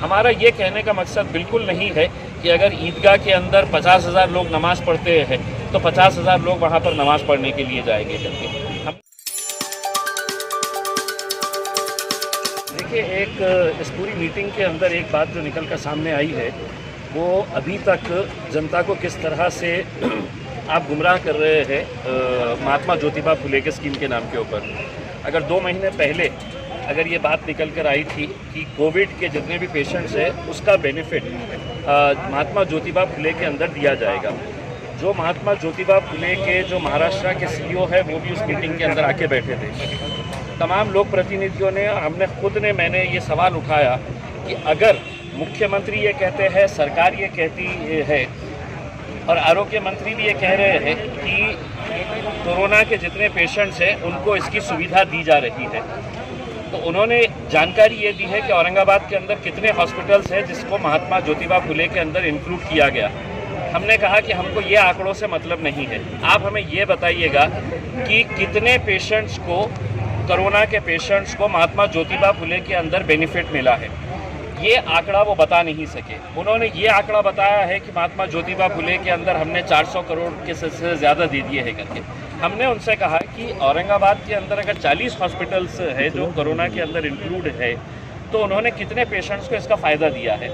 हमारा ये कहने का मकसद बिल्कुल नहीं है कि अगर ईदगाह के अंदर 50,000 लोग नमाज़ पढ़ते हैं तो 50,000 लोग वहाँ पर नमाज़ पढ़ने के लिए जाएंगे करके। हम देखिए, इस पूरी मीटिंग के अंदर एक बात जो निकल कर सामने आई है वो अभी तक जनता को किस तरह से आप गुमराह कर रहे हैं महात्मा ज्योतिबा फुले के स्कीम के नाम के ऊपर। अगर 2 महीने पहले अगर ये बात निकल कर आई थी कि कोविड के जितने भी पेशेंट्स हैं उसका बेनिफिट महात्मा ज्योतिबा फुले के अंदर दिया जाएगा। जो महात्मा ज्योतिबा फुले के जो महाराष्ट्र के सीईओ है वो भी उस मीटिंग के अंदर आके बैठे थे। तमाम लोक प्रतिनिधियों ने, मैंने ये सवाल उठाया कि अगर मुख्यमंत्री ये कहते हैं, सरकार ये कहती है और आरोग्य मंत्री भी ये कह रहे हैं कि कोरोना के जितने पेशेंट्स हैं उनको इसकी सुविधा दी जा रही है, तो उन्होंने जानकारी ये दी है कि औरंगाबाद के अंदर कितने हॉस्पिटल्स हैं जिसको महात्मा ज्योतिबा फुले के अंदर इंक्लूड किया गया। हमने कहा कि हमको ये आंकड़ों से मतलब नहीं है, आप हमें ये बताइएगा कि कितने पेशेंट्स को, कोरोना के पेशेंट्स को महात्मा ज्योतिबा फुले के अंदर बेनिफिट मिला है। ये आंकड़ा वो बता नहीं सके। उन्होंने ये आंकड़ा बताया है कि महात्मा ज्योतिबा फुले के अंदर हमने 400 करोड़ के से ज़्यादा दे दिए हैं करके। हमने उनसे कहा कि औरंगाबाद के अंदर अगर 40 हॉस्पिटल्स है जो कोरोना के अंदर इंक्लूड है तो उन्होंने कितने पेशेंट्स को इसका फ़ायदा दिया है।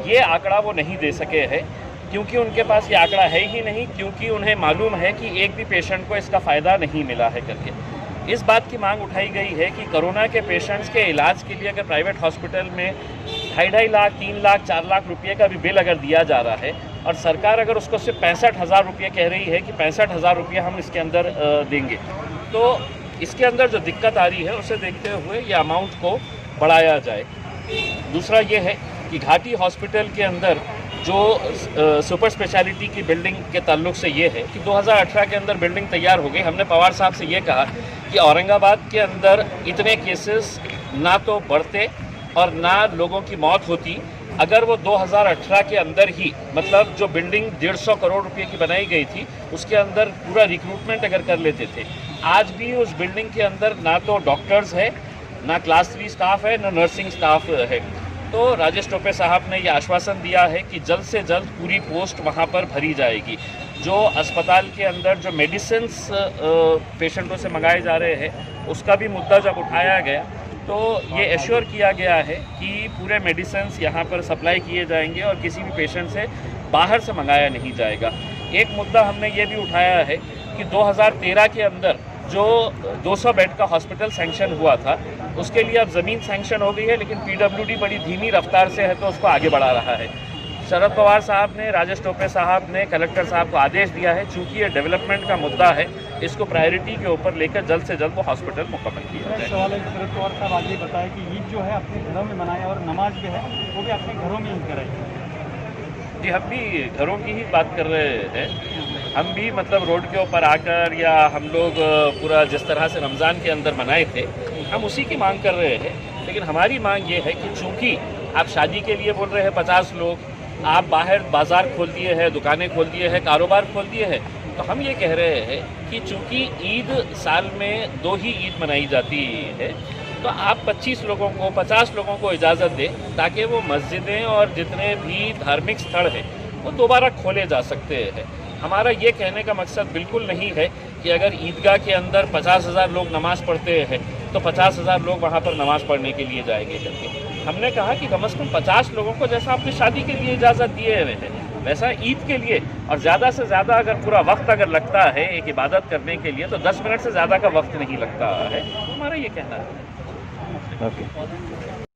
ये आंकड़ा वो नहीं दे सके हैं क्योंकि उनके पास ये आंकड़ा है ही नहीं, क्योंकि उन्हें मालूम है कि एक भी पेशेंट को इसका फ़ायदा नहीं मिला है करके। इस बात की मांग उठाई गई है कि कोरोना के पेशेंट्स के इलाज के लिए अगर प्राइवेट हॉस्पिटल में 2.5 लाख, 3 लाख, 4 लाख रुपये का भी बिल अगर दिया जा रहा है और सरकार अगर उसको सिर्फ 65,000 रुपये कह रही है कि 65,000 रुपये हम इसके अंदर देंगे, तो इसके अंदर जो दिक्कत आ रही है उसे देखते हुए ये अमाउंट को बढ़ाया जाए। दूसरा ये है कि घाटी हॉस्पिटल के अंदर जो सुपर स्पेशलिटी की बिल्डिंग के ताल्लुक से ये है कि 2018 के अंदर बिल्डिंग तैयार हो गई। हमने पवार साहब से ये कहा कि औरंगाबाद के अंदर इतने केसेस ना तो बढ़ते और ना लोगों की मौत होती अगर वो 2018 के अंदर ही, मतलब जो बिल्डिंग 150 करोड़ रुपए की बनाई गई थी उसके अंदर पूरा रिक्रूटमेंट अगर कर लेते थे। आज भी उस बिल्डिंग के अंदर ना तो डॉक्टर्स है, ना क्लास 3 स्टाफ है, ना नर्सिंग स्टाफ है। तो राजेश टोपे साहब ने ये आश्वासन दिया है कि जल्द से जल्द पूरी पोस्ट वहाँ पर भरी जाएगी। जो अस्पताल के अंदर जो मेडिसिन्स पेशेंटों से मंगाए जा रहे हैं उसका भी मुद्दा जब उठाया गया तो ये एश्योर किया गया है कि पूरे मेडिसिन्स यहाँ पर सप्लाई किए जाएंगे और किसी भी पेशेंट से बाहर से मंगाया नहीं जाएगा। एक मुद्दा हमने ये भी उठाया है कि 2013 के अंदर जो 200 बेड का हॉस्पिटल सैंक्शन हुआ था उसके लिए अब ज़मीन सैंक्शन हो गई है, लेकिन पीडब्ल्यूडी बड़ी धीमी रफ्तार से है तो उसको आगे बढ़ा रहा है। शरद पवार साहब ने, राजेश टोपे साहब ने कलेक्टर साहब को आदेश दिया है, चूँकि ये डेवलपमेंट का मुद्दा है, इसको प्रायोरिटी के ऊपर लेकर जल्द से जल्द वो हॉस्पिटल मुकम्मल किया जाए। सवाल है कि शरद पवार साहब आज ये बताया कि ईद जो है अपने घरों में मनाएं और नमाज जो है वो भी अपने घरों में ही करें। जी, हम भी घरों की ही बात कर रहे हैं। हम भी मतलब रोड के ऊपर आकर या हम लोग पूरा जिस तरह से रमज़ान के अंदर मनाए थे हम उसी की मांग कर रहे हैं। लेकिन हमारी मांग ये है कि चूँकि आप शादी के लिए बोल रहे हैं 50 लोग, आप बाहर बाज़ार खोल दिए हैं, दुकानें खोल दिए हैं, कारोबार खोल दिए हैं, तो हम ये कह रहे हैं कि चूँकि ईद साल में 2 ही ईद मनाई जाती है तो आप 25 लोगों को, 50 लोगों को इजाज़त दें ताकि वो मस्जिदें और जितने भी धार्मिक स्थल हैं वो दोबारा खोले जा सकते हैं। हमारा ये कहने का मकसद बिल्कुल नहीं है कि अगर ईदगाह के अंदर 50,000 लोग नमाज़ पढ़ते हैं तो 50,000 लोग वहाँ पर नमाज़ पढ़ने के लिए जाएंगे करके। हमने कहा कि कम से कम 50 लोगों को, जैसा आपने शादी के लिए इजाज़त दिए हुए हैं वैसा ईद के लिए, और ज़्यादा से ज़्यादा अगर पूरा वक्त अगर लगता है एक इबादत करने के लिए तो 10 मिनट से ज़्यादा का वक्त नहीं लगता है। हमारा ये कहना है। ओके।